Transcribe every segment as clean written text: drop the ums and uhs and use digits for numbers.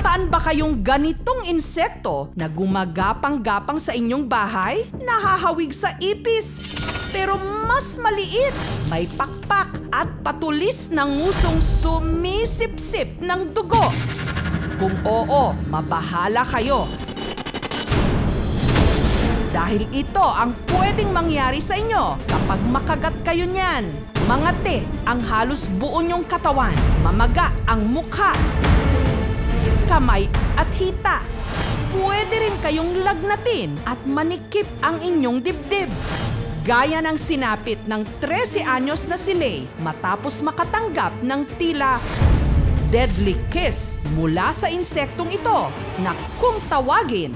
Natatandaan ba kayong ganitong insekto na gumagapang-gapang sa inyong bahay? Nahahawig sa ipis, pero mas maliit. May pakpak at patulis ng ngusong sumisip-sip ng dugo. Kung oo, mabahala kayo. Dahil ito ang pwedeng mangyari sa inyo kapag makagat kayo niyan. Mangate ang halos buo niyong katawan, mamaga ang mukha, kamay at hita. Pwede rin kayong lagnatin at manikip ang inyong dibdib. Gaya ng sinapit ng 13 anyos na si Lay matapos makatanggap ng tila deadly kiss mula sa insektong ito na kung tawagin,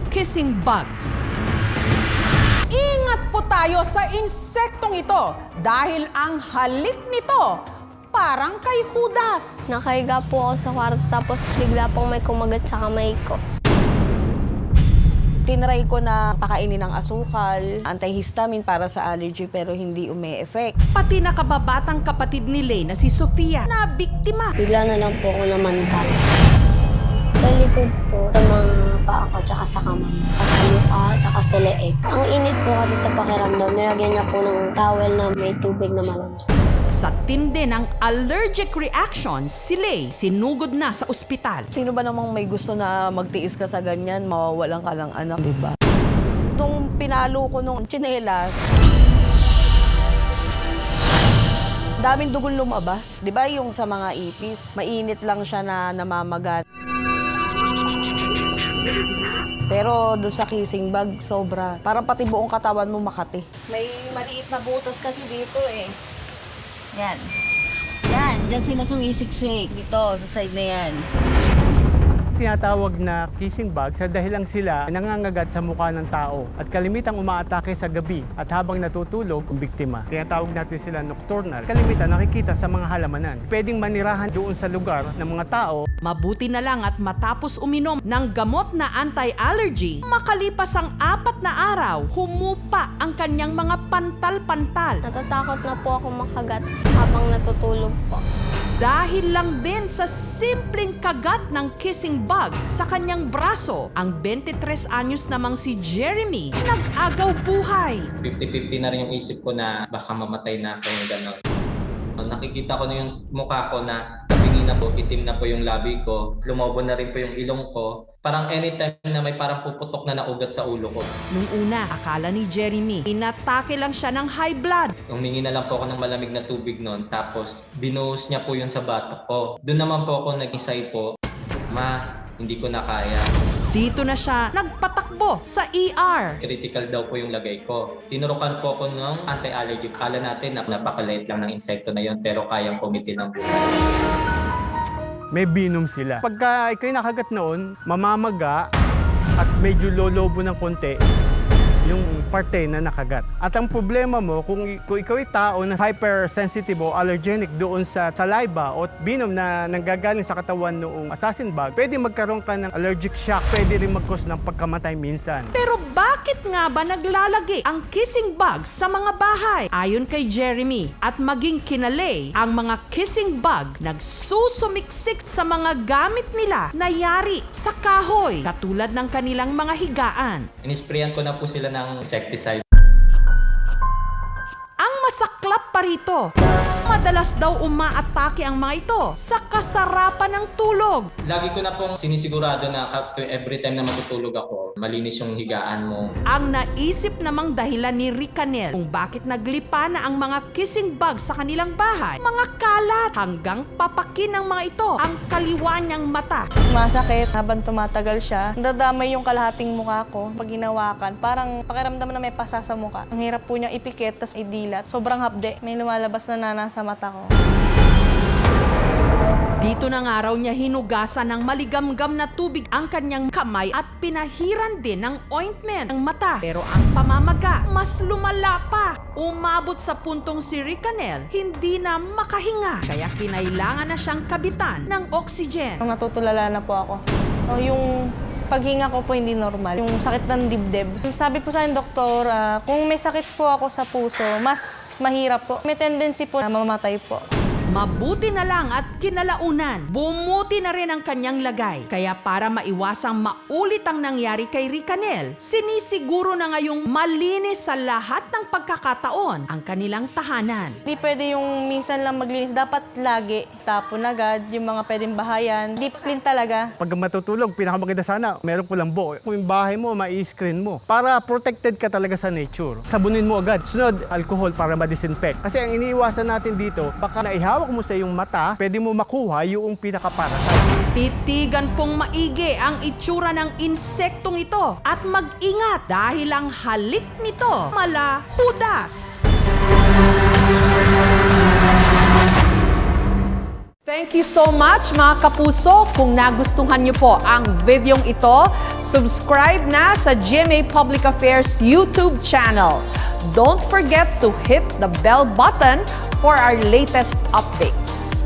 kissing bug. Ingat po tayo sa insektong ito dahil ang halik nito parang kay Judas. Nakahiga po ako sa kwarto tapos bigla pong may kumagat sa kamay ko. Tinry ko na pakainin ng asukal, antihistamine para sa allergy pero hindi umi-effect. Pati nakababatang kapatid ni Lay na si Sofia na biktima. Bigla na lang po ako namantal. Sa likod po, sa mga paa ko, tsaka sa kamay. Sa mukha, tsaka sa leeg. Ang init po kasi sa pakiramdam, nilagyan niya po ng towel na may tubig na malamig. Sa tindi ng allergic reactions, si Lay sinugod na sa ospital. Sino ba namang may gusto na magtiis ka sa ganyan, mawawalan ka lang anak, di ba? Nung pinalo ko nung tsinelas, daming dugong lumabas. Di ba yung sa mga ipis, mainit lang siya na namamagat. Pero doon sa kissing bag, sobra. Parang pati buong katawan mo makati. May maliit na butas kasi dito eh. Yan. Yan, dyan sila sumisiksik. Dito, sa side na yan. Tinatawag na kissing bug sa dahilan sila nangangagat sa mukha ng tao at kalimitang umaatake sa gabi at habang natutulog ang biktima. Tinatawag natin sila nocturnal. Kalimitan nakikita sa mga halamanan. Pwedeng manirahan doon sa lugar ng mga tao. Mabuti na lang at matapos uminom ng gamot na anti-allergy, makalipas ang 4 na araw, humupa ang kanyang mga pantal-pantal. Natatakot na po ako makagat habang natutulog po. Dahil lang din sa simpleng kagat ng kissing bug sa kanyang braso, ang 23 anyos namang si Jeremy nag-agaw buhay. 50-50 na rin yung isip ko na baka mamatay na ako yung gano'n. Nakikita ko na yung mukha ko na tabingi na po, itim na po yung labi ko, lumobo na rin po yung ilong ko. Parang anytime na may parang puputok na naugat sa ulo ko. Nung una, akala ni Jeremy, inatake lang siya ng high blood. Humingi na lang po ako ng malamig na tubig noon, tapos binuhos niya po yun sa batok ko. Doon naman po ako nag-isay po, ma, hindi ko na kaya. Dito na siya nagpatakbo sa ER. Critical daw po yung lagay ko. Tinurukan po ako ng anti-allergy. Kala natin na napakaliit lang ng insekto na yun, pero kayang pumiti ng buhay. May binom sila. Pagka ikaw'y nakagat noon, mamamaga at medyo lolobo ng konti yung parte na nakagat. At ang problema mo, kung ikaw'y tao na hypersensitive o allergenic doon sa saliva o binom na nanggagaling sa katawan noong assassin bug, pwede magkaroon ka ng allergic shock, pwede rin mag-cause ng pagkamatay minsan. Pero bakit nga ba naglalagi ang kissing bug sa mga bahay? Ayon kay Jeremy at maging kina Lay, ang mga kissing bug nagsusumiksik sa mga gamit nila na yari sa kahoy, katulad ng kanilang mga higaan. Inisprayan ko na po sila ng insecticide. Ang masaklap pa rito, madalas daw umaatake ang mga ito sa kasarapan ng tulog. Lagi ko na pong sinisigurado na every time na matutulog ako, malinis yung higaan mo. Ang naisip namang dahilan ni Ricanel kung bakit naglipa na ang mga kissing bug sa kanilang bahay, mga kalat hanggang papakin ng mga ito ang kaliwa niyang mata. Masakit habang tumatagal siya. Dadamay yung kalahating mukha ko. Pag hinawakan, parang pakiramdam na may pasa sa mukha. Ang hirap po niya ipikit, tas idilat. Sobrang hapde. May lumalabas na nana sa mata ko. Dito na nga raw niya hinugasan ng maligamgam na tubig ang kanyang kamay at pinahiran din ng ointment ng mata. Pero ang pamamaga, mas lumala pa. Umabot sa puntong si Ricanel, hindi na makahinga. Kaya kinailangan na siyang kabitan ng oxygen. Natutulala na po ako. Yung paghinga ko po hindi normal. Yung sakit ng dibdib. Sabi po sa akin, doktor, kung may sakit po ako sa puso, mas mahirap po. May tendency po na mamamatay po. Mabuti na lang at kinalaunan, bumuti na rin ang kanyang lagay. Kaya para maiwasang maulit ang nangyari kay Ricanel, sinisiguro na ngayong malinis sa lahat ng pagkakataon ang kanilang tahanan. Hindi pwede yung minsan lang maglinis. Dapat lagi. Tapon agad yung mga pwedeng bahayan. Deep clean talaga. Pag matutulog, pinakamaganda sana, meron kulambo. Kung yung bahay mo, mai-screen mo. Para protected ka talaga sa nature. Sabunin mo agad. Sunod, alcohol para ma-disinfect. Kasi ang iniiwasan natin dito, baka naihawak mo sa iyong mata, pwede mo makuha yung pinaka-parasite. Titigan pong maigi ang itsura ng insektong ito at mag-ingat dahil ang halik nito mala hudas. Thank you so much mga kapuso. Kung nagustuhan niyo po ang videong ito, subscribe na sa GMA Public Affairs YouTube channel. Don't forget to hit the bell button for our latest updates.